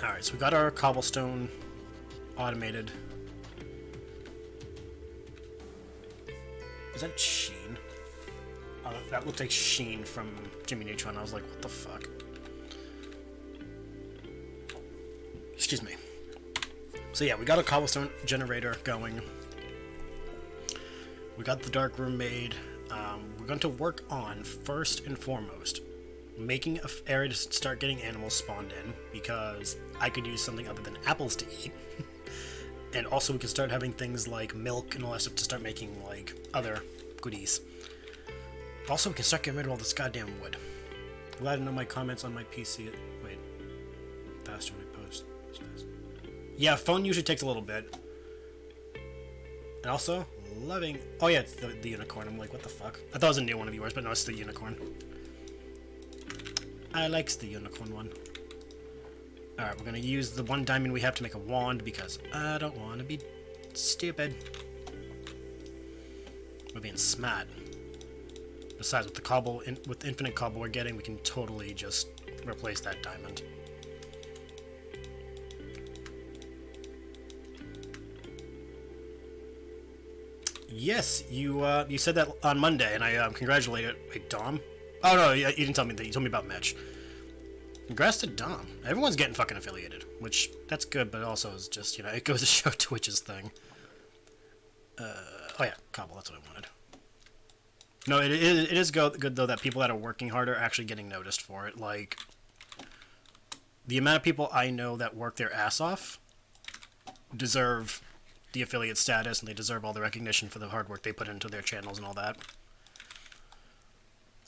Alright, so we got our cobblestone automated. Is that Sheen? Oh, that looked like Sheen from Jimmy Neutron. I was like, what the fuck? Excuse me. So yeah, we got a cobblestone generator going. We got the dark room made. We're going to work on, first and foremost, making an area to start getting animals spawned in, because I could use something other than apples to eat. And also we can start having things like milk and all that stuff to start making, like, other goodies. Also, we can start getting rid of all this goddamn wood. Glad to know my comments on my PC. Wait. Faster when I post. Yeah, phone usually takes a little bit. And also, loving... Oh yeah, it's the unicorn. I'm like, what the fuck? I thought it was a new one of yours, but no, it's the unicorn. I likes the unicorn one. Alright, we're gonna use the one diamond we have to make a wand, because I don't want to be stupid. We're being smart. Besides, with the cobble, with infinite cobble we're getting, we can totally just replace that diamond. Yes, you said that on Monday, and I congratulated. Wait, Dom? Oh no, you didn't tell me that. You told me about Mitch. Congrats to Dom. Everyone's getting fucking affiliated, which that's good, but also is just, you know, it goes to show Twitch's thing. Oh yeah, cobble. That's what I wanted. No, it is good though that people that are working hard are actually getting noticed for it. Like, the amount of people I know that work their ass off deserve the affiliate status, and they deserve all the recognition for the hard work they put into their channels and all that.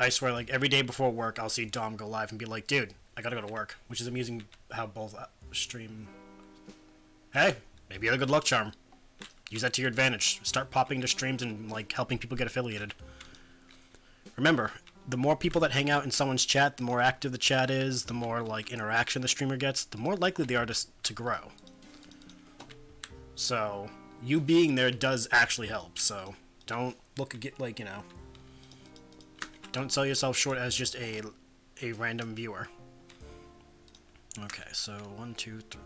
I swear, like, every day before work, I'll see Dom go live and be like, dude, I gotta go to work. Which is amusing how both stream... Hey, maybe you have a good luck charm. Use that to your advantage. Start popping to streams and, like, helping people get affiliated. Remember, the more people that hang out in someone's chat, the more active the chat is, the more, like, interaction the streamer gets, the more likely they are to grow. So, you being there does actually help, so don't look at, like, you know... Don't sell yourself short as just a random viewer. Okay, so 1, 2, 3.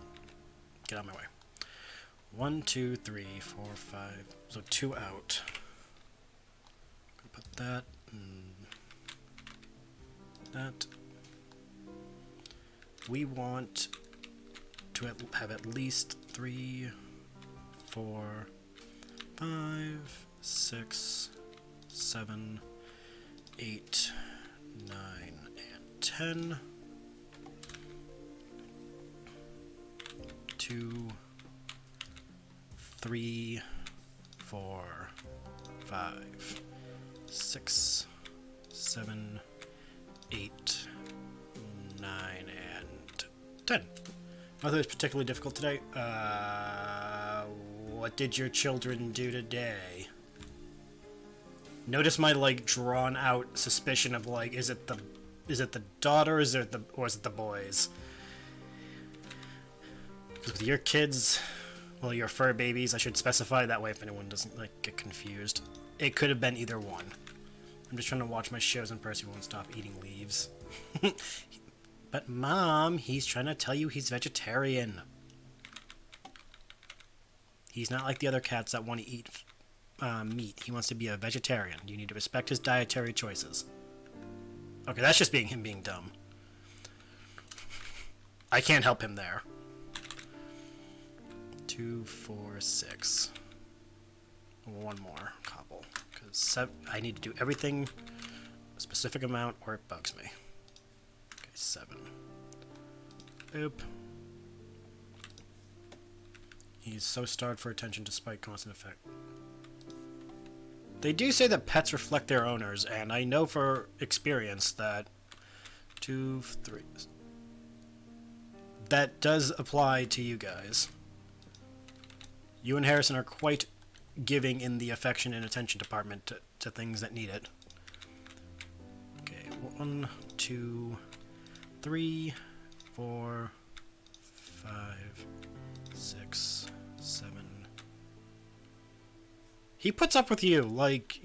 Get out of my way. 1, 2, 3, 4, 5. So 2 out. Put that and that. We want to have at least 3, 4, 5, 6, 7, 8, 9, and 10. 2, 3, 4, 5, 6, 7, 8, 9, and 10. Nothing was particularly difficult today. What did your children do today? Notice my, like, drawn out suspicion of, like, is it the daughter, or is it the boys? Because with your kids, well, your fur babies, I should specify that way if anyone doesn't, like, get confused. It could have been either one. I'm just trying to watch my shows and Percy won't stop eating leaves. But Mom, he's trying to tell you he's vegetarian. He's not like the other cats that want to eat meat. He wants to be a vegetarian. You need to respect his dietary choices. Okay, that's just him being dumb. I can't help him there. 2, 4, 6. One more cobble. Because I need to do everything a specific amount or it bugs me. Okay, 7. Oop. He's so starved for attention despite constant effect. They do say that pets reflect their owners, and I know for experience that 2, 3. That does apply to you guys. You and Harrison are quite giving in the affection and attention department to things that need it. Okay, 1, 2, 3, 4, 5, 6, 7. He puts up with you. Like,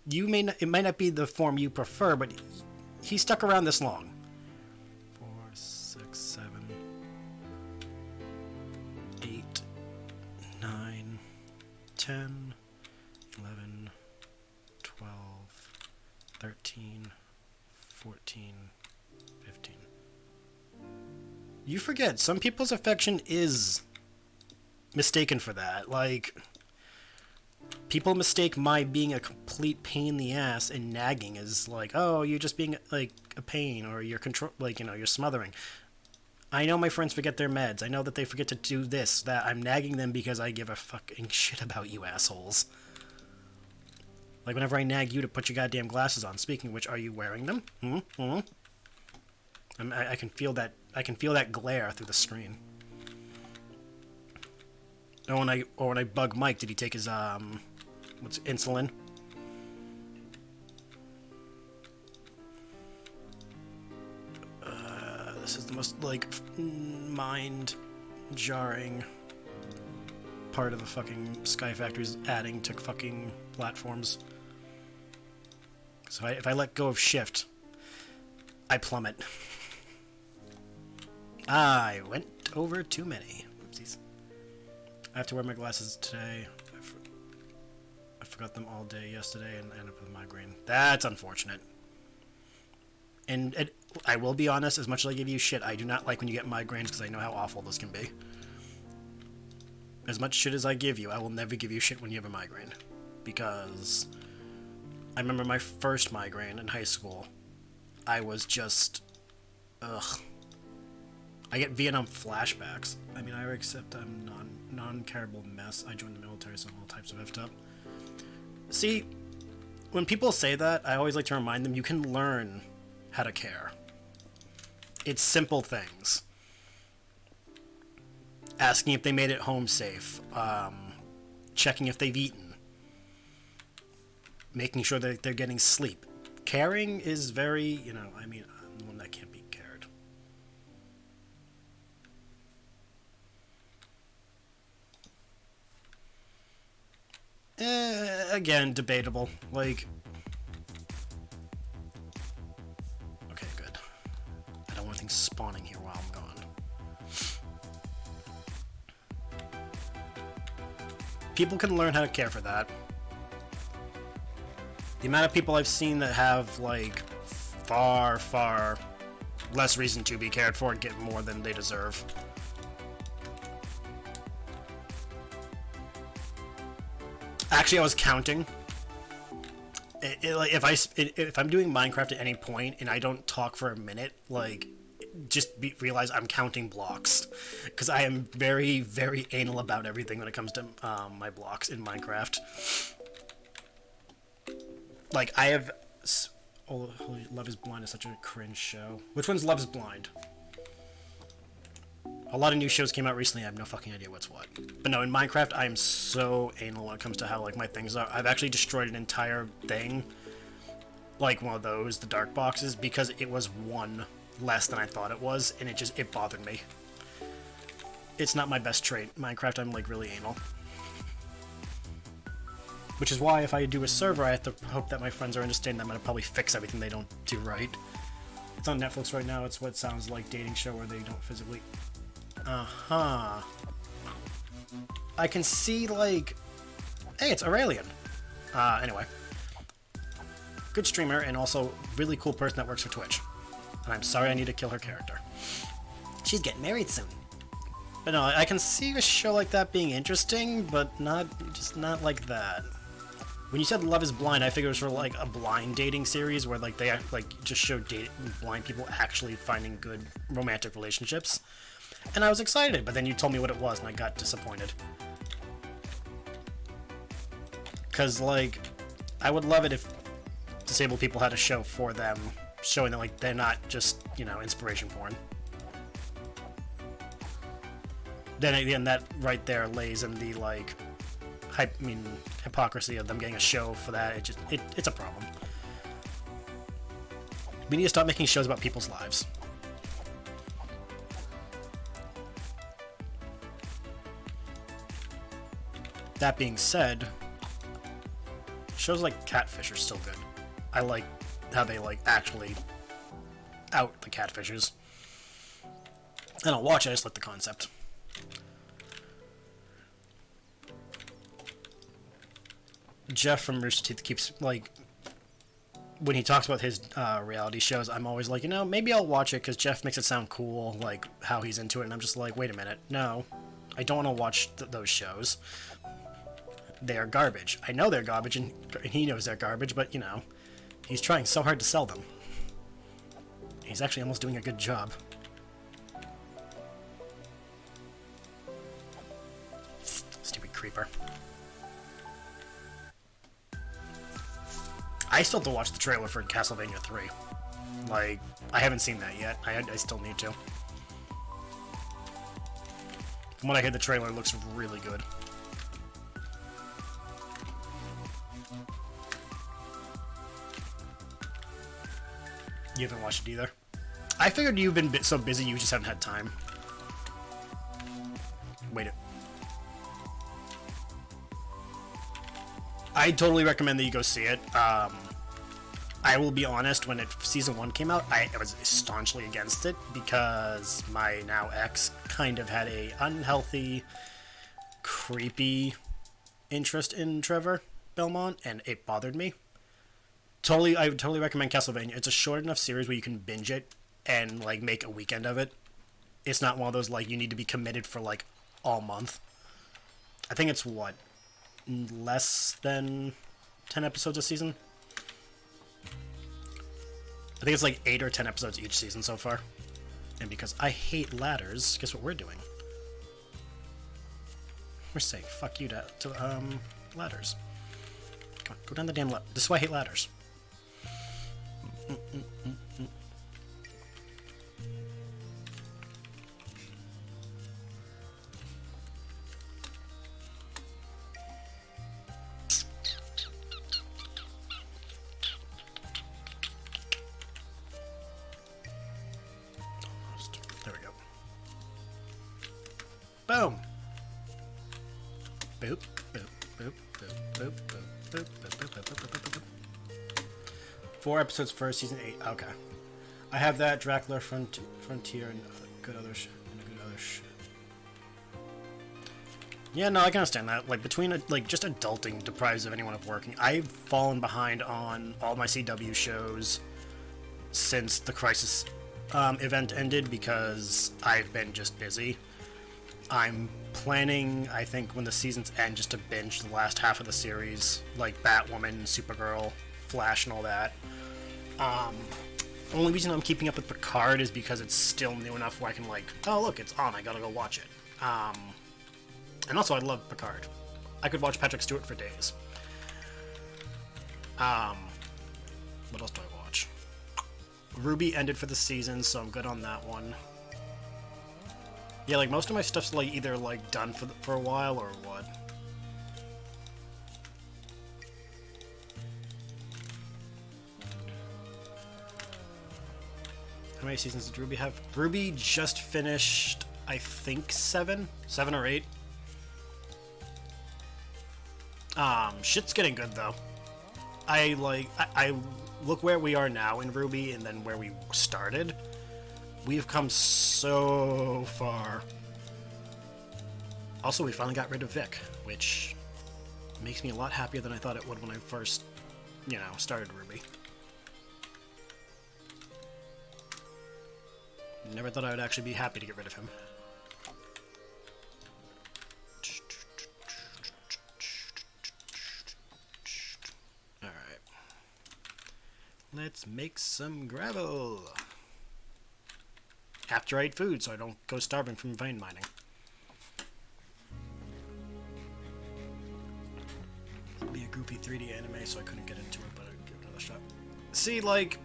you may not, it might not be the form you prefer, but he stuck around this long. 4, 6, 7. 10, 11, 12, 13, 14, 15. You forget, some people's affection is mistaken for that. Like, people mistake my being a complete pain in the ass and nagging as like, oh, you're just being like a pain, or you're you're smothering. I know my friends forget their meds. I know that they forget to do this, that. I'm nagging them because I give a fucking shit about you assholes. Like whenever I nag you to put your goddamn glasses on. Speaking of which, are you wearing them? I can feel that. I can feel that glare through the screen. Or when I bug Mike, did he take his what's insulin? This is the most like mind-jarring part of the fucking SkyFactory's adding to fucking platforms. So if I let go of shift, I plummet. I went over too many. Oopsies. I have to wear my glasses today. I forgot them all day yesterday and ended up with a migraine. That's unfortunate. And I will be honest, as much as I give you shit, I do not like when you get migraines because I know how awful this can be. As much shit as I give you, I will never give you shit when you have a migraine. Because I remember my first migraine in high school. I was just... ugh. I get Vietnam flashbacks. I mean, I accept I'm non-carable mess. I joined the military, so I'm all types of effed up. See, when people say that, I always like to remind them you can learn how to care. It's simple things. Asking if they made it home safe. Checking if they've eaten. Making sure that they're getting sleep. Caring is very, I mean, I'm the one that can't be cared. Again, debatable. Like... okay, good. I don't want things spawning here while I'm gone. People can learn how to care for that. The amount of people I've seen that have, like, far, far less reason to be cared for and get more than they deserve. Actually, I was counting. If I'm doing Minecraft at any point and I don't talk for a minute, like, realize I'm counting blocks, because I am very, very anal about everything when it comes to my blocks in Minecraft. Like, I have... oh, Love is Blind is such a cringe show. Which one's Love is Blind? A lot of new shows came out recently, I have no fucking idea what's what. But no, in Minecraft, I am so anal when it comes to how, like, my things are. I've actually destroyed an entire thing, like one of those, the dark boxes, because it was one less than I thought it was, and it bothered me. It's not my best trait. Minecraft, I'm, like, really anal. Which is why if I do a server, I have to hope that my friends are understanding that I'm going to probably fix everything they don't do right. It's on Netflix right now. It's what sounds like dating show where they don't physically... uh-huh. I can see, like... hey, it's Aurelian. Anyway. Good streamer, and also really cool person that works for Twitch. And I'm sorry I need to kill her character. She's getting married soon. But no, I can see a show like that being interesting, but just not like that. When you said Love is Blind, I figured it was for, like, a blind dating series where, like, they, like, just show blind people actually finding good romantic relationships. And I was excited, but then you told me what it was, and I got disappointed. Because, like, I would love it if disabled people had a show for them, showing that, like, they're not just, inspiration porn. Then again, that right there lays in the, like... hypocrisy of them getting a show for that. It's a problem. We need to stop making shows about people's lives. That being said, shows like Catfish are still good. I like how they, like, actually out the catfishers. I don't watch it, I just like the concept. Jeff from Rooster Teeth keeps, like, when he talks about his reality shows, I'm always like, maybe I'll watch it because Jeff makes it sound cool, like, how he's into it, and I'm just like, wait a minute, no. I don't want to watch those shows. They are garbage. I know they're garbage, and he knows they're garbage, but, he's trying so hard to sell them. He's actually almost doing a good job. Stupid creeper. I still have to watch the trailer for Castlevania 3. Like, I haven't seen that yet. I still need to. From what I hear, the trailer looks really good. You haven't watched it either? I figured you've been so busy you just haven't had time. Wait it. I totally recommend that you go see it. I will be honest, when season 1 came out, I was staunchly against it because my now ex kind of had a unhealthy, creepy interest in Trevor Belmont, and it bothered me. I would totally recommend Castlevania. It's a short enough series where you can binge it and, like, make a weekend of it. It's not one of those, like, you need to be committed for, like, all month. I think it's, less than 10 episodes a season? I think it's like 8 or 10 episodes each season so far. And because I hate ladders, guess what we're doing? We're saying fuck you to ladders. Come on, go down the damn ladder. This is why I hate ladders. There we go. Boom! Boop, boop, boop, boop, boop, boop, boop, boop, boop, boop, boop, boop. 4 episodes for season 8. Okay. I have that, Dracula, Frontier, and a good other shit. Yeah, no, I can understand that. Like, between, just adulting deprives of anyone of working. I've fallen behind on all my CW shows since the Crisis event ended because I've been just busy. I'm planning, I think, when the seasons end, just to binge the last half of the series, like Batwoman, Supergirl, Flash, and all that. Only reason I'm keeping up with Picard is because it's still new enough where I can, like, oh, look, it's on, I gotta go watch it. And also, I love Picard. I could watch Patrick Stewart for days. What else do I watch? Ruby ended for the season, so I'm good on that one. Yeah, like, most of my stuff's, like, either, like, done for a while or what. How many seasons did Ruby have? Ruby just finished, I think, 7 or 8. Shit's getting good, though. I look where we are now in Ruby and then where we started. We've come so far. Also, we finally got rid of Vic, which makes me a lot happier than I thought it would when I first, started Ruby. Never thought I would actually be happy to get rid of him. Alright. Let's make some gravel. After I eat food, so I don't go starving from vein mining. It'd be a goofy 3D anime, so I couldn't get into it, but I'd give it another shot. See, like,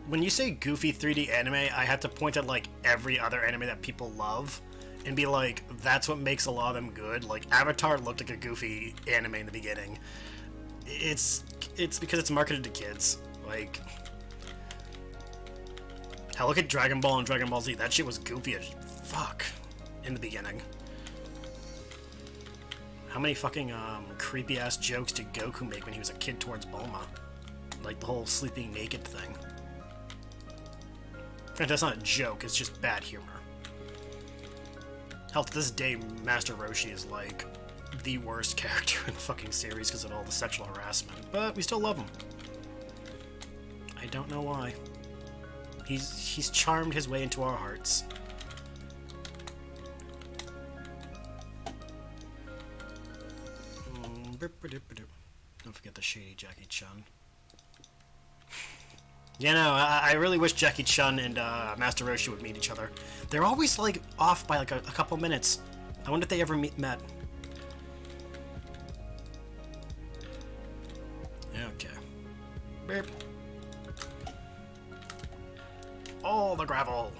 when you say goofy 3D anime, I have to point at, like, every other anime that people love and be like, that's what makes a lot of them good. Like, Avatar looked like a goofy anime in the beginning. It's because it's marketed to kids. Like, hell, look at Dragon Ball and Dragon Ball Z. That shit was goofy as fuck in the beginning. How many fucking creepy-ass jokes did Goku make when he was a kid towards Bulma? Like the whole sleeping naked thing. That's not a joke, it's just bad humor. Hell, to this day, Master Roshi is like the worst character in the fucking series because of all the sexual harassment, but we still love him. I don't know why. He's charmed his way into our hearts. Don't forget the shady JMKitsune. Yeah, no, I really wish JMKitsune and Master Roshi would meet each other. They're always, like, off by, like, a couple minutes. I wonder if they ever met. Okay. Beep. All the gravel!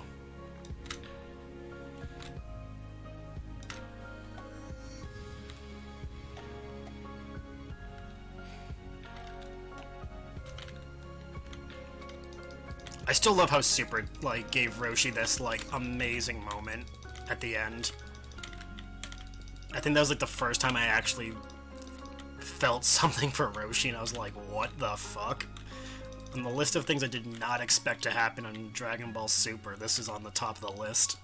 I still love how Super, like, gave Roshi this, like, amazing moment at the end. I think that was, like, the first time I actually felt something for Roshi, and I was like, what the fuck? On the list of things I did not expect to happen on Dragon Ball Super, this is on the top of the list.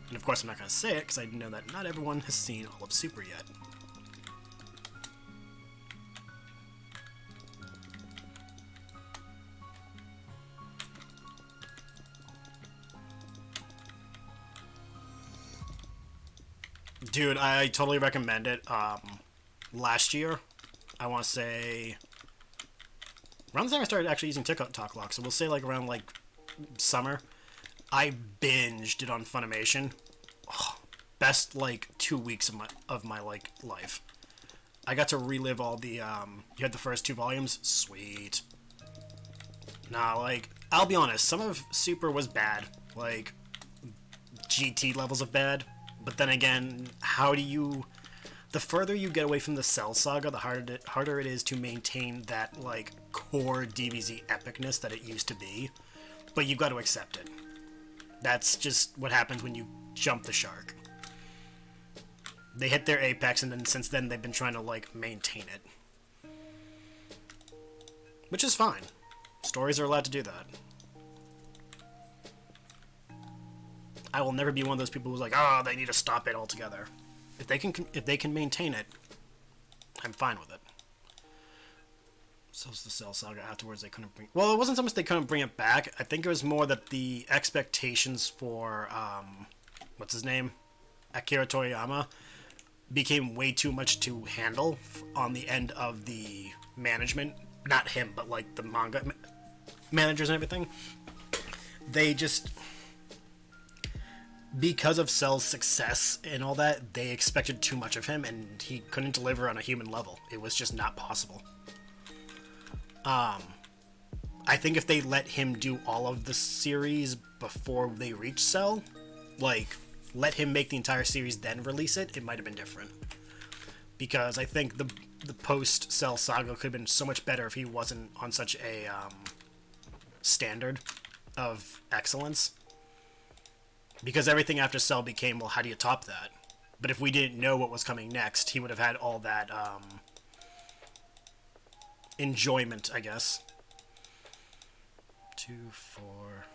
And of course I'm not going to say it, because I know that not everyone has seen all of Super yet. Dude, I totally recommend it. Last year, I want to say, around the time I started actually using TikTok Lock, so we'll say like around like summer, I binged it on Funimation. Oh, best like 2 weeks of my like life. I got to relive all the you had the first 2 volumes, sweet. Nah, like I'll be honest, some of Super was bad, like GT levels of bad. But then again, how do you... The further you get away from the Cell Saga, the harder it is to maintain that, like, core DBZ epicness that it used to be. But you've got to accept it. That's just what happens when you jump the shark. They hit their apex, and then since then they've been trying to, like, maintain it. Which is fine. Stories are allowed to do that. I will never be one of those people who's like, oh, they need to stop it altogether. If they can maintain it, I'm fine with it. So was the Cell Saga afterwards. They couldn't bring. Well, it wasn't so much they couldn't bring it back. I think it was more that the expectations for what's his name, Akira Toriyama, became way too much to handle on the end of the management. Not him, but like the manga managers and everything. They just. Because of Cell's success and all that, they expected too much of him, and he couldn't deliver on a human level. It was just not possible. I think if they let him do all of the series before they reach Cell, like, let him make the entire series, then release it, it might have been different. Because I think the post-Cell saga could have been so much better if he wasn't on such a standard of excellence. Because everything after Cell became, well, how do you top that? But if we didn't know what was coming next, he would have had all that enjoyment, I guess. 2, 4,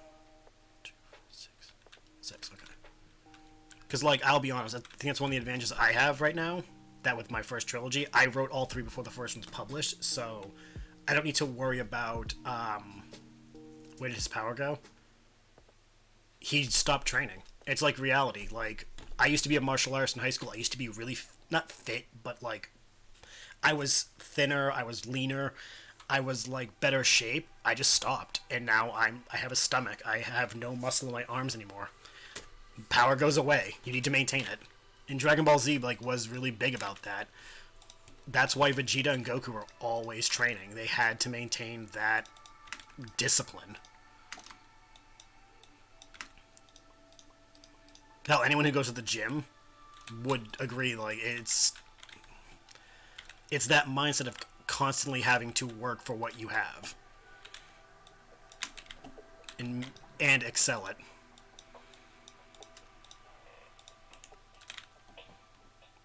2, 6, 6, okay. Because, like, I'll be honest, I think that's one of the advantages I have right now, that with my first trilogy, I wrote all 3 before the first one's published, so I don't need to worry about, where did his power go? He stopped training. It's like reality. Like, I used to be a martial artist in high school. I used to be really, not fit, but like, I was thinner, I was leaner, I was like better shape. I just stopped, and now I have a stomach. I have no muscle in my arms anymore. Power goes away. You need to maintain it. And Dragon Ball Z like was really big about that. That's why Vegeta and Goku were always training. They had to maintain that discipline. Hell, anyone who goes to the gym would agree, like, it's that mindset of constantly having to work for what you have. And excel it.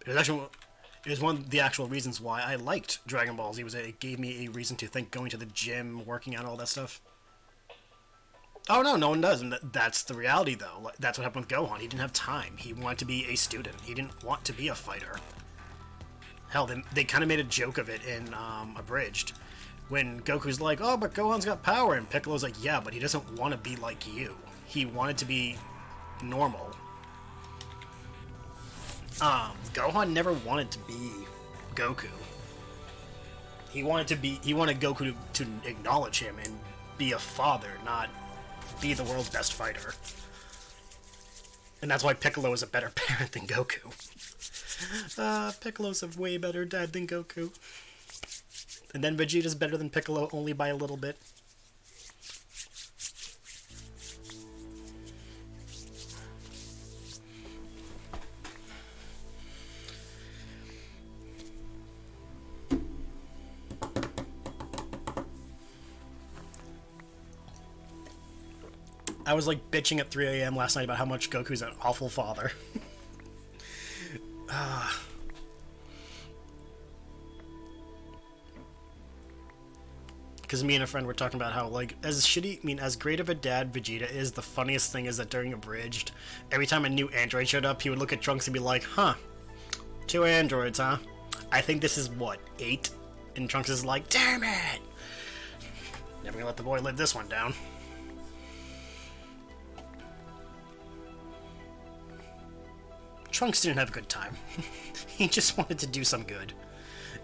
It was one of the actual reasons why I liked Dragon Ball Z, was that it gave me a reason to think going to the gym, working out, all that stuff. Oh, no one does, and that's the reality, though. That's what happened with Gohan. He didn't have time. He wanted to be a student. He didn't want to be a fighter. Hell, they kind of made a joke of it in Abridged. When Goku's like, oh, but Gohan's got power, and Piccolo's like, yeah, but he doesn't want to be like you. He wanted to be normal. Gohan never wanted to be Goku. He wanted Goku to acknowledge him and be a father, not be the world's best fighter. And that's why Piccolo is a better parent than Goku. Piccolo's a way better dad than Goku. And then Vegeta's better than Piccolo only by a little bit. I was like bitching at 3 a.m. last night about how much Goku's an awful father. Because me and a friend were talking about how, like, as great of a dad Vegeta is, the funniest thing is that during Abridged, every time a new android showed up, he would look at Trunks and be like, huh, 2 androids, huh? I think this is, what, 8? And Trunks is like, damn it! Never gonna let the boy live this one down. Trunks didn't have a good time. He just wanted to do some good.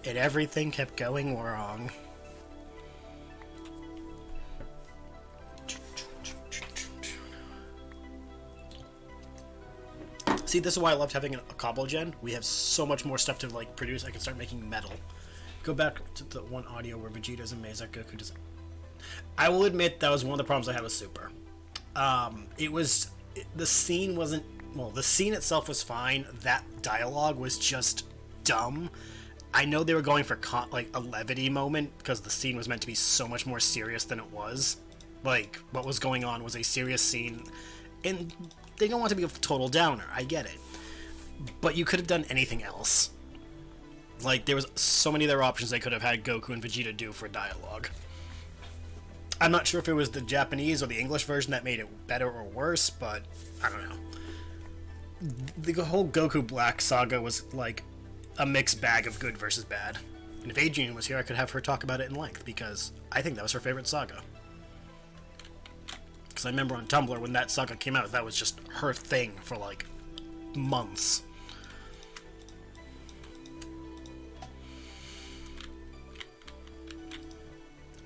And everything kept going wrong. See, this is why I loved having a Cobble Gen. We have so much more stuff to, like, produce. I can start making metal. Go back to the one audio where Vegeta's amazed that Goku doesn't... I will admit that was one of the problems I had with Super. The scene wasn't... Well, the scene itself was fine. That dialogue was just dumb. I know they were going for, like, a levity moment, because the scene was meant to be so much more serious than it was. Like, what was going on was a serious scene, and they don't want to be a total downer. I get it. But you could have done anything else. Like, there was so many other options they could have had Goku and Vegeta do for dialogue. I'm not sure if it was the Japanese or the English version that made it better or worse, but I don't know. The whole Goku Black saga was like a mixed bag of good versus bad. And if Adrian was here, I could have her talk about it in length, because I think that was her favorite saga. Because I remember on Tumblr when that saga came out, that was just her thing for like months.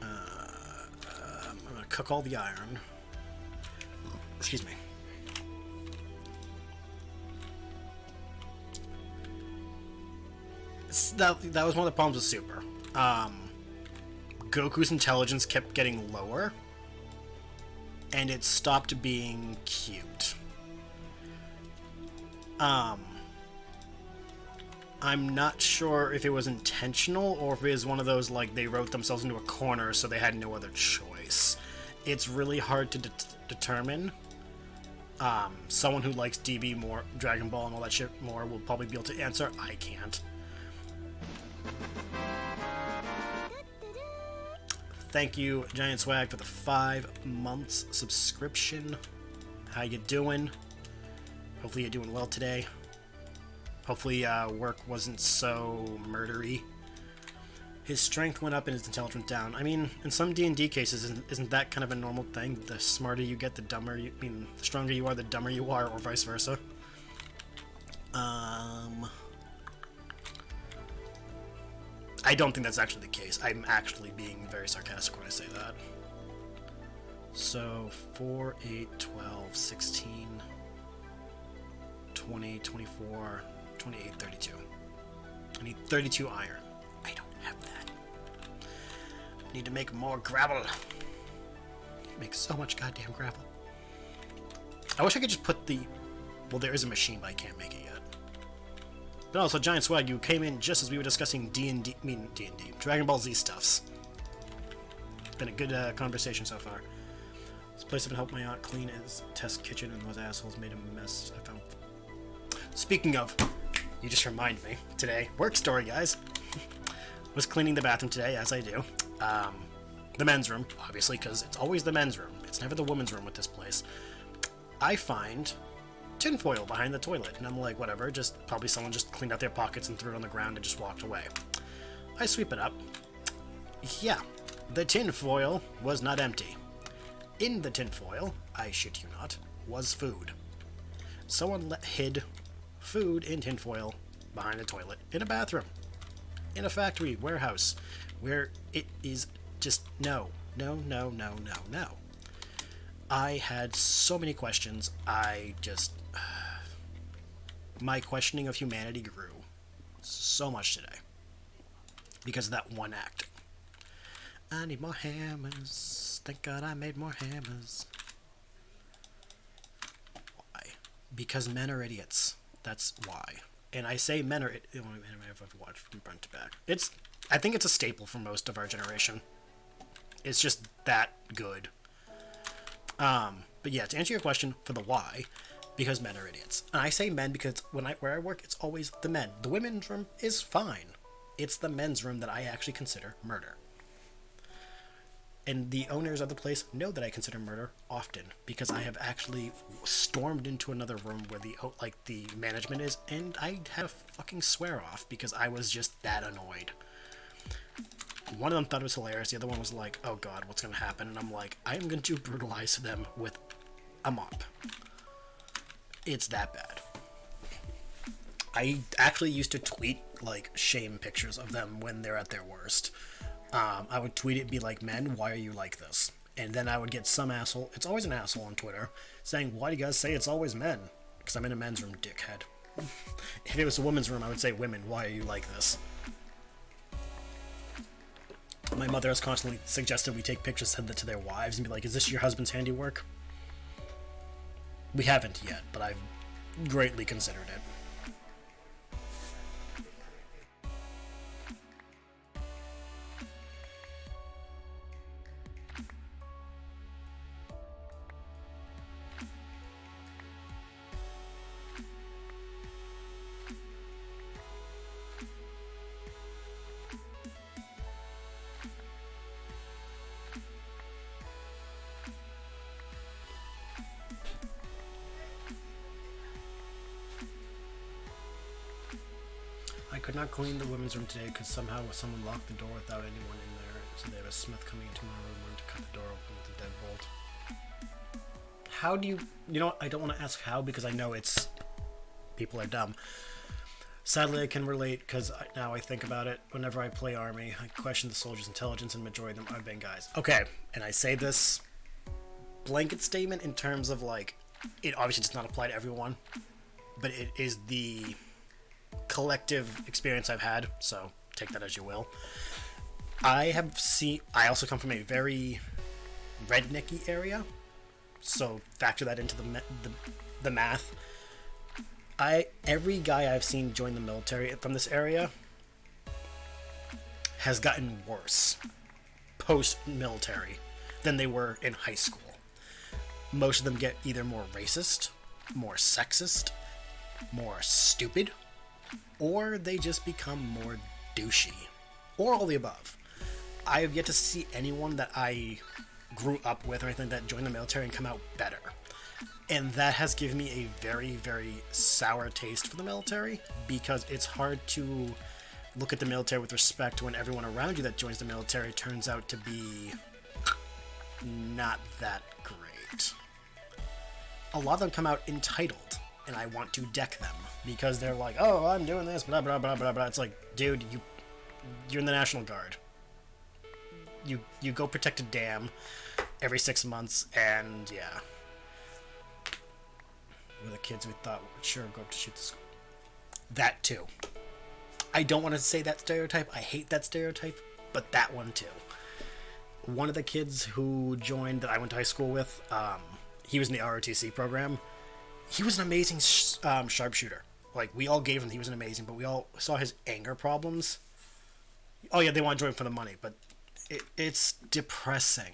I'm gonna cook all the iron. Excuse me. That was one of the problems with Super. Goku's intelligence kept getting lower, and it stopped being cute. I'm not sure if it was intentional or if it was one of those, like, they wrote themselves into a corner so they had no other choice. It's really hard to determine. Someone who likes DB more, Dragon Ball and all that shit more will probably be able to answer. I can't. Thank you, Giant Swag, for the 5 months subscription. How you doing? Hopefully you're doing well today. Hopefully work wasn't so murdery. His strength went up and his intelligence went down. I mean, in some D&D cases, isn't that kind of a normal thing? The smarter you get, the dumber you... I mean, the stronger you are, the dumber you are, or vice versa. I don't think that's actually the case. I'm actually being very sarcastic when I say that. So, 4, 8, 12, 16, 20, 24, 28, 32. I need 32 iron. I don't have that. I need to make more gravel. Make so much goddamn gravel. I wish I could just put the... Well, there is a machine, but I can't make it yet. But also, Giant Swag, you came in just as we were discussing Dragon Ball Z stuffs. Been a good conversation so far. This place has been helping my aunt clean his test kitchen, and those assholes made a mess. I found... Speaking of, you just remind me, today, work story, guys. Was cleaning the bathroom today, as I do. The men's room, obviously, because it's always the men's room. It's never the women's room with this place. I find tinfoil behind the toilet. And I'm like, whatever, just probably someone just cleaned out their pockets and threw it on the ground and just walked away. I sweep it up. Yeah, the tinfoil was not empty. In the tinfoil, I shit you not, was food. Someone hid food in tinfoil behind the toilet in a bathroom, in a factory, warehouse, where it is just no. I had so many questions. My questioning of humanity grew so much today because of that one act. I need more hammers. Thank God I made more hammers. Why? Because men are idiots. That's why. And I say men are. I've watched from front to back. I think it's a staple for most of our generation. It's just that good. But yeah, to answer your question for the why, because men are idiots. And I say men because where I work, it's always the men. The women's room is fine. It's the men's room that I actually consider murder. And the owners of the place know that I consider murder often because I have actually stormed into another room where the management is, and I had a fucking swear off because I was just that annoyed. One of them thought it was hilarious. The other one was like, oh god, what's going to happen? And I'm like, I am going to brutalize them with a mop. It's that bad. I actually used to tweet, shame pictures of them when they're at their worst. I would tweet it and be like, men, why are you like this? And then I would get some asshole, it's always an asshole on Twitter, saying, why do you guys say it's always men? Because I'm in a men's room, dickhead. If it was a woman's room, I would say, women, why are you like this? My mother has constantly suggested we take pictures, send it to their wives, and be like, is this your husband's handiwork? We haven't yet, but I've greatly considered it. I could not clean the women's room today because somehow someone locked the door without anyone in there, so they have a smith coming into my room to cut the door open with a deadbolt. How do you know what, I don't want to ask how because I know people are dumb. Sadly, I can relate because now I think about it. Whenever I play Army, I question the soldiers' intelligence, and majority of them are been guys. Okay, and I say this blanket statement in terms of it obviously does not apply to everyone, but it is the collective experience I've had, so take that as you will. I also come from a very rednecky area, so factor that into the math. Every guy I've seen join the military from this area has gotten worse post-military than they were in high school. Most of them get either more racist, more sexist, more stupid, or they just become more douchey, or all the above. I have yet to see anyone that I grew up with or anything that joined the military and come out better. And that has given me a very, very sour taste for the military, because it's hard to look at the military with respect when everyone around you that joins the military turns out to be not that great. A lot of them come out entitled, and I want to deck them because they're like, oh, I'm doing this, blah, blah, blah, blah, blah. It's like, dude, you're in the National Guard. You go protect a dam every 6 months, and yeah. We're the kids we thought would sure go up to shoot the school. That too. I don't want to say that stereotype. I hate that stereotype, but that one too. One of the kids who joined that I went to high school with, he was in the ROTC program. He was an amazing sharpshooter. We all gave him he was an amazing, but we all saw his anger problems. Oh yeah, they want to join for the money, but it's depressing.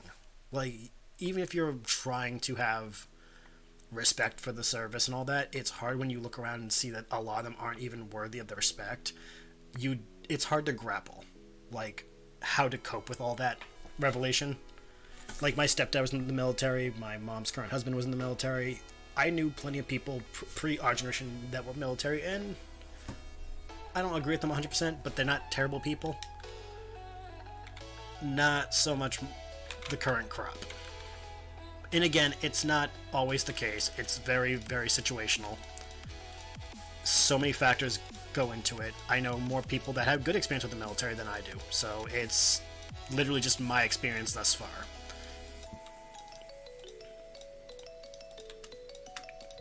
Even if you're trying to have respect for the service and all that, it's hard when you look around and see that a lot of them aren't even worthy of the respect. It's hard to grapple, how to cope with all that revelation. My stepdad was in the military, my mom's current husband was in the military. I knew plenty of people pre-our generation that were military, and I don't agree with them 100%, but they're not terrible people. Not so much the current crop. And again, it's not always the case. It's very, very situational. So many factors go into it. I know more people that have good experience with the military than I do, so it's literally just my experience thus far.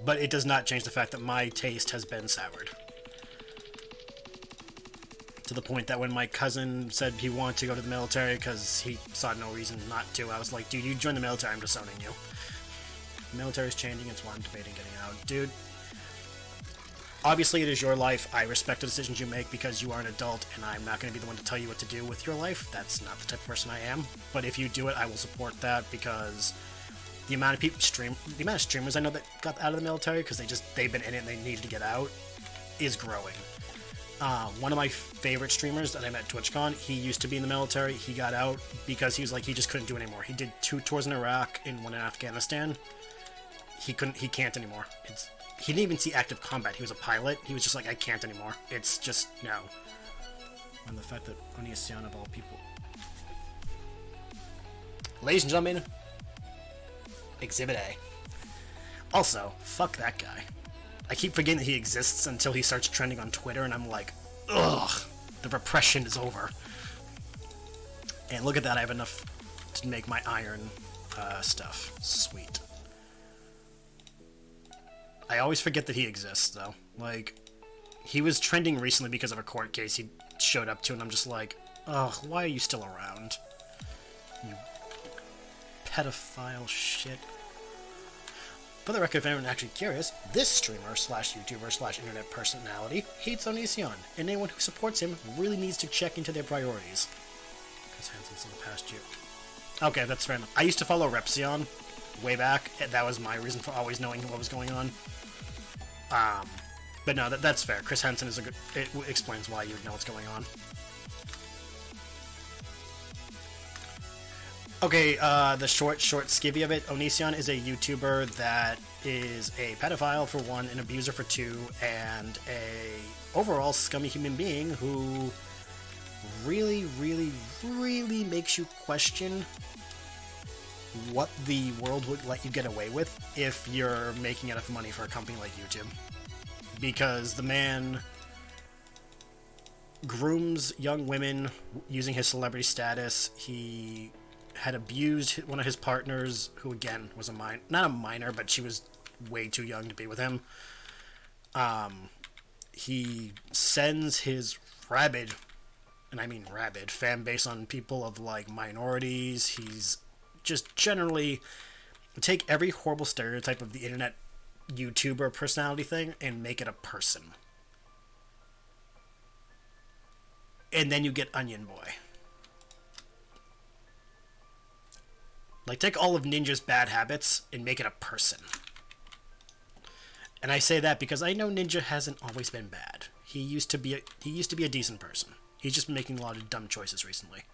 But it does not change the fact that my taste has been soured. To the point that when my cousin said he wanted to go to the military because he saw no reason not to, I was like, dude, you join the military, I'm disowning you. The military's changing, it's why I'm debating getting out. Dude, obviously it is your life. I respect the decisions you make because you are an adult, and I'm not going to be the one to tell you what to do with your life. That's not the type of person I am. But if you do it, I will support that, because the amount of streamers I know that got out of the military because they've been in it and they needed to get out is growing. One of my favorite streamers that I met at TwitchCon, he used to be in the military. He got out because he was like, he just couldn't do it anymore. He did 2 tours in Iraq and 1 in Afghanistan. He can't anymore. He didn't even see active combat. He was a pilot. He was just like, I can't anymore. It's just, no. And the fact that Onision of all people. Ladies and gentlemen, Exhibit A. Also, fuck that guy. I keep forgetting that he exists until he starts trending on Twitter, and I'm like, ugh, the repression is over. And look at that, I have enough to make my iron stuff. Sweet. I always forget that he exists, though. Like, he was trending recently because of a court case he showed up to, and I'm just like, ugh, why are you still around? You pedophile shit. For the record, if anyone's actually curious, this streamer slash YouTuber slash internet personality hates Onision, and anyone who supports him really needs to check into their priorities. Because Hansen's in the past year. Okay, that's fair enough. I used to follow Repsion way back, and that was my reason for always knowing what was going on. But no, that's fair. Chris Hansen is it explains why you would know what's going on. Okay, the short skivvy of it, Onision is a YouTuber that is a pedophile for 1, an abuser for 2, and a overall scummy human being who really, really, really makes you question what the world would let you get away with if you're making enough money for a company like YouTube. Because the man grooms young women using his celebrity status. He had abused one of his partners, who again was not a minor, but she was way too young to be with him. He sends his rabid, and I mean rabid, fan base on people of like minorities. He's just generally take every horrible stereotype of the internet YouTuber personality thing and make it a person. And then you get Onion Boy. Like, take all of Ninja's bad habits and make it a person. And I say that because I know Ninja hasn't always been bad. He used to be a decent person. He's just been making a lot of dumb choices recently.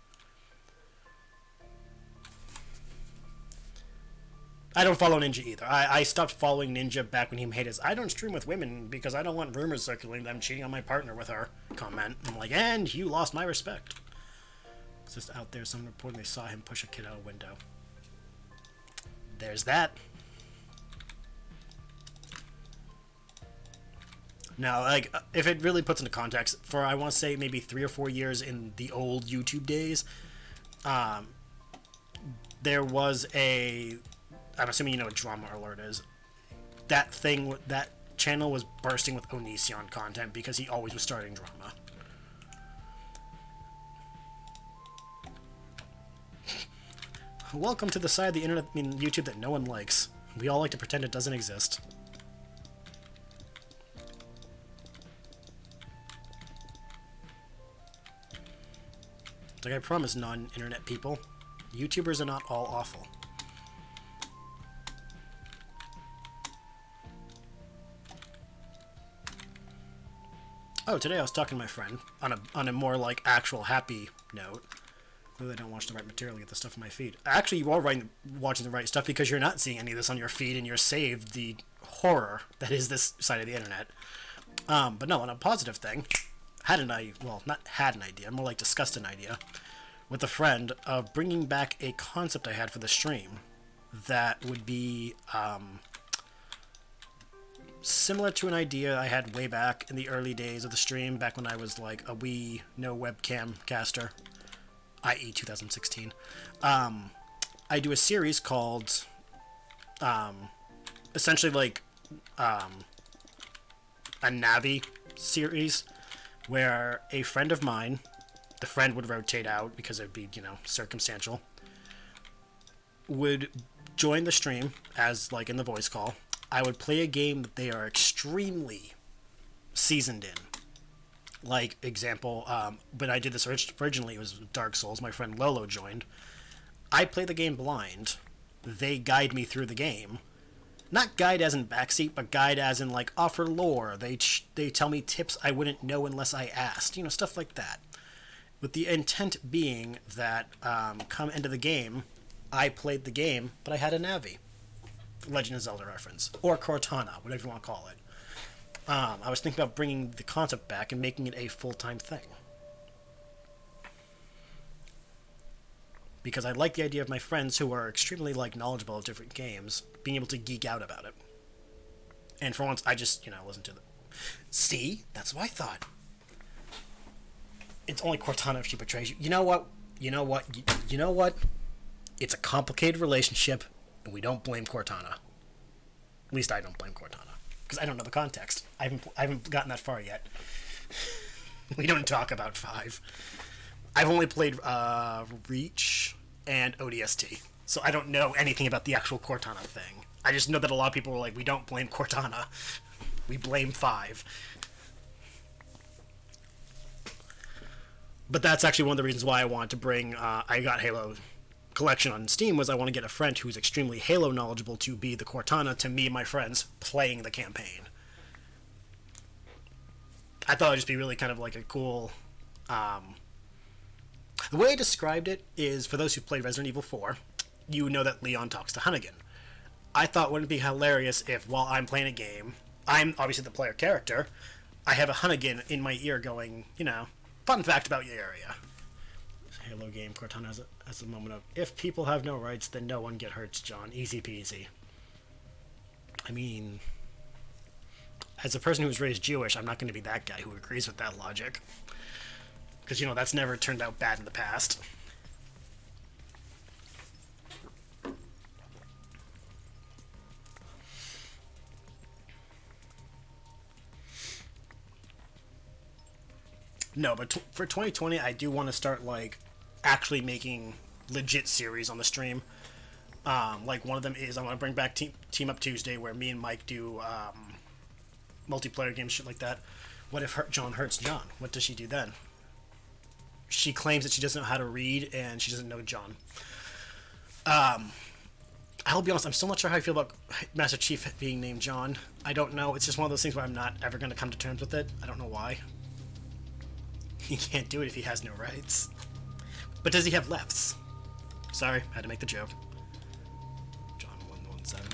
I don't follow Ninja either. I stopped following Ninja back when he made his "I don't stream with women because I don't want rumors circulating that I'm cheating on my partner with her" comment. I'm like, and you lost my respect. It's just out there, someone reporting they saw him push a kid out a window. There's that. Now, like, if it really puts into context, for I want to say maybe 3 or 4 years in the old YouTube days, there was a, I'm assuming you know what Drama Alert is. That channel was bursting with Onision content because he always was starting drama. Welcome to the side of the internet, YouTube that no one likes. We all like to pretend it doesn't exist. Like I promised non-internet people, YouTubers are not all awful. Oh, today I was talking to my friend on a more like actual happy note. Clearly I don't watch the right material to get the stuff on my feed. Actually, you are watching the right stuff because you're not seeing any of this on your feed and you're saved the horror that is this side of the internet. But no, on a positive thing, not had an idea, more like discussed an idea with a friend of bringing back a concept I had for the stream that would be similar to an idea I had way back in the early days of the stream, back when I was like a wee no webcam caster, i.e. 2016. I do a series called essentially like a Navi series where a friend of mine, the friend would rotate out because it would be, circumstantial, would join the stream as like in the voice call. I would play a game that they are extremely seasoned in. Like, example, when I did this originally, it was Dark Souls. My friend Lolo joined. I play the game blind. They guide me through the game. Not guide as in backseat, but guide as in, like, offer lore. They tell me tips I wouldn't know unless I asked. Stuff like that. With the intent being that, come end of the game, I played the game, but I had a Navi. Legend of Zelda reference. Or Cortana, whatever you want to call it. I was thinking about bringing the concept back and making it a full-time thing. Because I like the idea of my friends who are extremely, knowledgeable of different games being able to geek out about it. And for once, I just, listen to them. See? That's what I thought. It's only Cortana if she betrays you. You know what? It's a complicated relationship, and we don't blame Cortana. At least I don't blame Cortana. Because I don't know the context. I haven't gotten that far yet. We don't talk about 5. I've only played Reach and ODST, so I don't know anything about the actual Cortana thing. I just know that a lot of people were like, we don't blame Cortana. We blame 5. But that's actually one of the reasons why I wanted to bring... I got Halo Collection on Steam, was I want to get a friend who's extremely Halo knowledgeable to be the Cortana to me and my friends playing the campaign. I thought it would just be really kind of like a cool... The way I described it is, for those who played Resident Evil 4, you know that Leon talks to Hunnigan. I thought wouldn't it be hilarious if, while I'm playing a game, I'm obviously the player character, I have a Hunnigan in my ear going, fun fact about your area. Halo game, Cortana has a moment of, if people have no rights, then no one get hurt, John. Easy peasy. I mean, as a person who was raised Jewish, I'm not going to be that guy who agrees with that logic. Because, that's never turned out bad in the past. No, but for 2020, I do want to start, actually making legit series on the stream. One of them is I want to bring back Team Up Tuesday, where me and Mike do multiplayer games, shit like that. What if John hurts John? What does she do then? She claims that she doesn't know how to read, and she doesn't know John. I'll be honest, I'm still not sure how I feel about Master Chief being named John. I don't know. It's just one of those things where I'm not ever going to come to terms with it. I don't know why. He can't do it if he has no rights. But does he have lefts? Sorry, had to make the joke. John 117.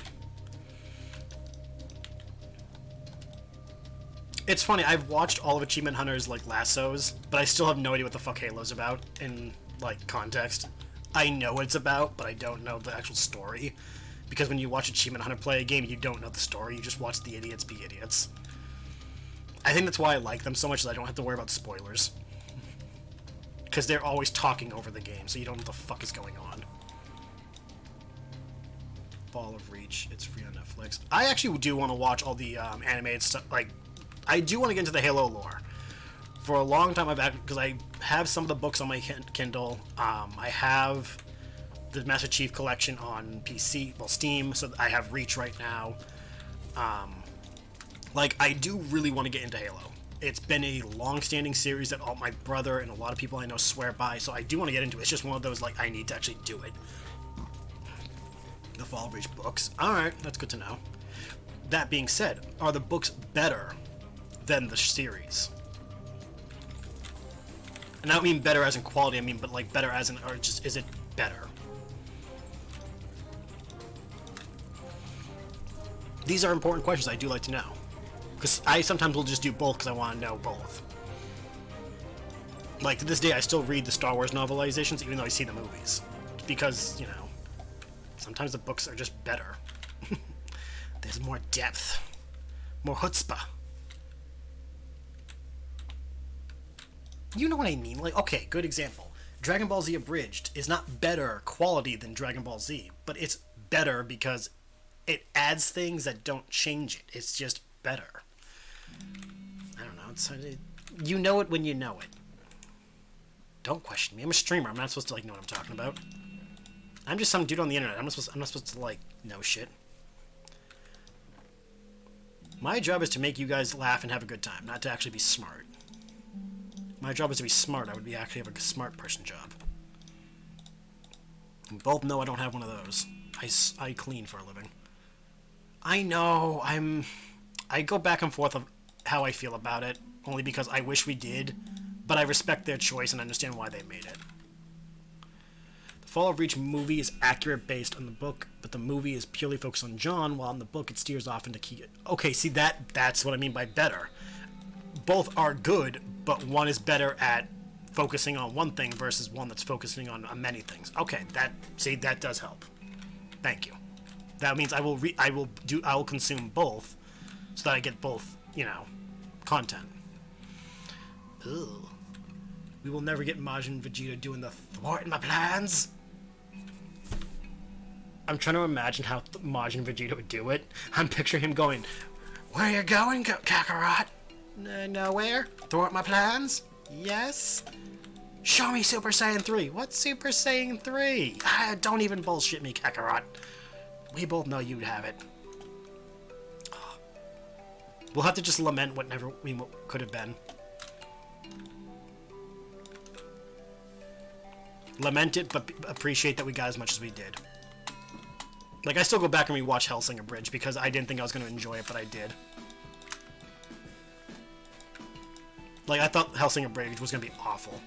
It's funny, I've watched all of Achievement Hunter's, lassos, but I still have no idea what the fuck Halo's about in, context. I know what it's about, but I don't know the actual story. Because when you watch Achievement Hunter play a game, you don't know the story, you just watch the idiots be idiots. I think that's why I like them so much, is I don't have to worry about spoilers. Because they're always talking over the game, so you don't know what the fuck is going on. Fall of Reach, it's free on Netflix. I actually do want to watch all the animated stuff, I do want to get into the Halo lore. For a long time, because I have some of the books on my Kindle. I have the Master Chief Collection on PC, Steam, so I have Reach right now. I do really want to get into Halo. It's been a long-standing series that all my brother and a lot of people I know swear by, so I do want to get into it. It's just one of those, I need to actually do it. The Fall of Reach books. Alright, that's good to know. That being said, are the books better than the series? And I don't mean better as in quality, I mean, but better as in, or just, is it better? These are important questions I do like to know. Because I sometimes will just do both because I want to know both. Like, to this day, I still read the Star Wars novelizations even though I see the movies. Because, you know, sometimes the books are just better. There's more depth. More chutzpah. You know what I mean? Like, okay, good example. Dragon Ball Z Abridged is not better quality than Dragon Ball Z, but it's better because it adds things that don't change it. It's just better. I don't know. You know it when you know it. Don't question me. I'm a streamer. I'm not supposed to like know what I'm talking about. I'm just some dude on the internet. I'm not supposed to like know shit. My job is to make you guys laugh and have a good time, not to actually be smart. My job is to be smart. I would be actually have a smart person job. We both know I don't have one of those. I clean for a living. I know. I go back and forth of how I feel about it, only because I wish we did, but I respect their choice and understand why they made it. The Fall of Reach movie is accurate based on the book, but the movie is purely focused on John, while in the book it steers off into key. Okay, see, that's what I mean by better. Both are good, but one is better at focusing on one thing versus one that's focusing on many things. Okay, that does help. Thank you. That means I will consume both, so that I get both, you know, content. Ugh. We will never get Majin Vegeta doing the thwarting my plans. I'm trying to imagine how Majin Vegeta would do it. I'm picturing him going, "Where you going, Kakarot? Nowhere. Thwart my plans? Yes. Show me Super Saiyan 3. What's Super Saiyan 3? Don't even bullshit me, Kakarot. We both know you'd have it." We'll have to just lament whatever we could have been. Lament it, but appreciate that we got as much as we did. Like, I still go back and rewatch Hellsing Abridged because I didn't think I was going to enjoy it, but I did. Like, I thought Hellsing Abridged was going to be awful.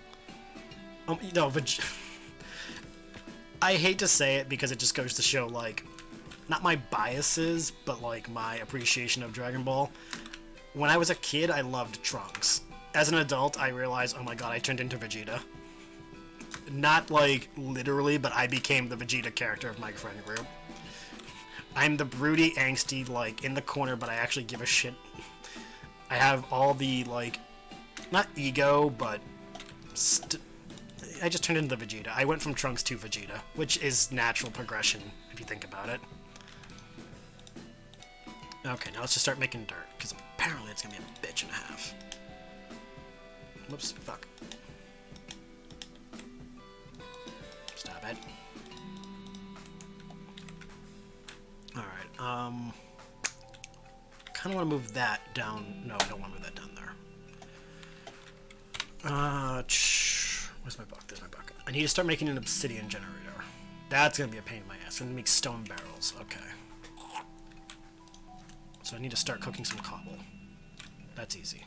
No, I hate to say it because it just goes to show, like, not my biases, but, like, my appreciation of Dragon Ball. When I was a kid, I loved Trunks. As an adult, I realized, oh my god, I turned into Vegeta. Not, like, literally, but I became the Vegeta character of my friend group. I'm the broody, angsty, like, in the corner, but I actually give a shit. I have all the, like, not ego, but I just turned into the Vegeta. I went from Trunks to Vegeta, which is natural progression, if you think about it. Okay, now let's just start making dirt, because apparently it's going to be a bitch and a half. Whoops, fuck. Stop it. Alright, kind of want to move that down. No, I don't want to move that down there. Where's my book? There's my book. I need to start making an obsidian generator. That's going to be a pain in my ass. I'm going to make stone barrels. Okay. So I need to start cooking some cobble. That's easy.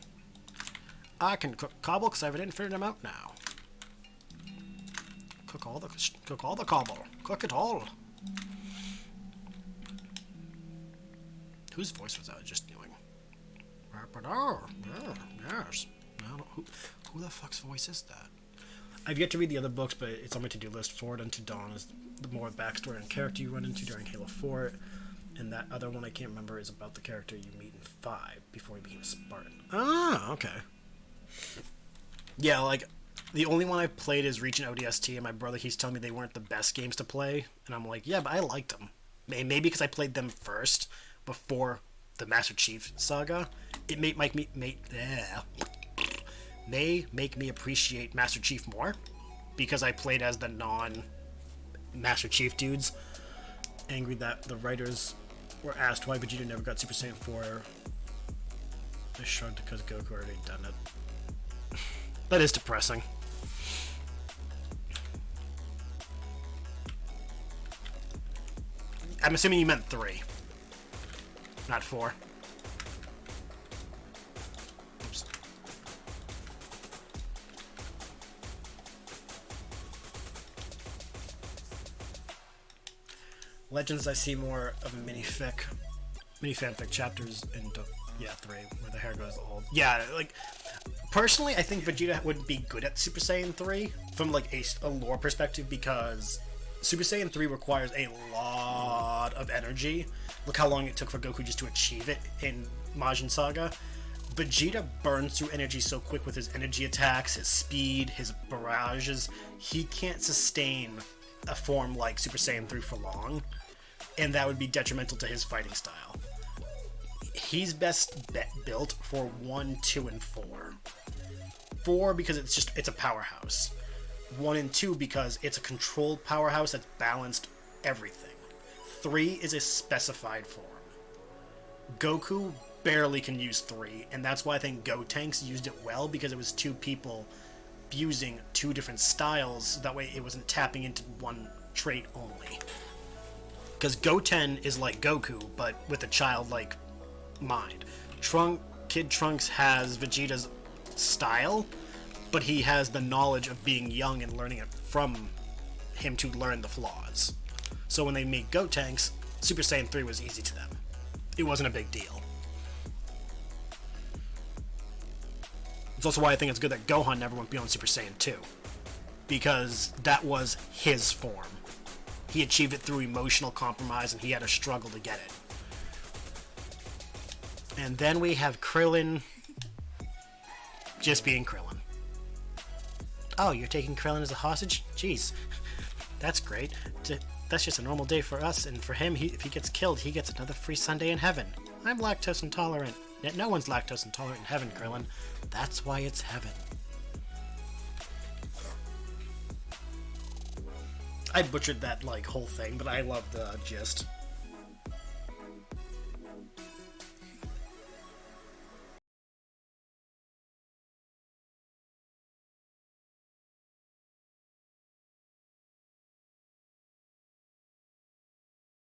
I can cook cobble because I have an infinite amount now. Cook all the cobble. Cook it all. Whose voice was I just doing? Yes. Who the fuck's voice is that? I've yet to read the other books, but it's on my to-do list. Forward Unto Dawn is the more backstory and character you run into during Halo 4, and that other one I can't remember is about the character you meet in 5 before he became a Spartan. Ah, okay. Yeah, like, the only one I've played is Reach and ODST, and my brother keeps telling me they weren't the best games to play, and I'm like, yeah, but I liked them. Maybe because I played them first, before the Master Chief saga. It may make me appreciate Master Chief more, because I played as the non-Master Chief dudes. Angry that the writers were asked why Vegeta never got Super Saiyan 4. I shrugged because Goku already done it. That is depressing. I'm assuming you meant 3, not 4. Oops. Legends, I see more of a minific mini fanfic chapters in yeah, 3, where the hair goes old. Yeah, like, personally, I think Vegeta would be good at Super Saiyan 3 from, like, a lore perspective, because Super Saiyan 3 requires a lot of energy. Look how long it took for Goku just to achieve it in Majin Saga. Vegeta burns through energy so quick with his energy attacks, his speed, his barrages. He can't sustain a form like Super Saiyan 3 for long, and that would be detrimental to his fighting style. He's best built for 1, 2, and 4. 4 because it's a powerhouse. 1 and 2 because it's a controlled powerhouse that's balanced everything. 3 is a specified form. Goku barely can use 3, and that's why I think Gotenks used it well, because it was 2 people fusing 2 different styles. That way it wasn't tapping into one trait only. Because Goten is like Goku, but with a childlike mind. Kid Trunks has Vegeta's style, but he has the knowledge of being young and learning it from him to learn the flaws. So when they made Gotenks, Super Saiyan 3 was easy to them. It wasn't a big deal. It's also why I think it's good that Gohan never went beyond Super Saiyan 2, because that was his form. He achieved it through emotional compromise, and he had to struggle to get it. And then we have Krillin just being Krillin. Oh, you're taking Krillin as a hostage? Jeez, that's great. That's just a normal day for us, and for him, if he gets killed, he gets another free Sunday in heaven. I'm lactose intolerant. Yet no one's lactose intolerant in heaven, Krillin. That's why it's heaven. I butchered that, like, whole thing, but I love the gist.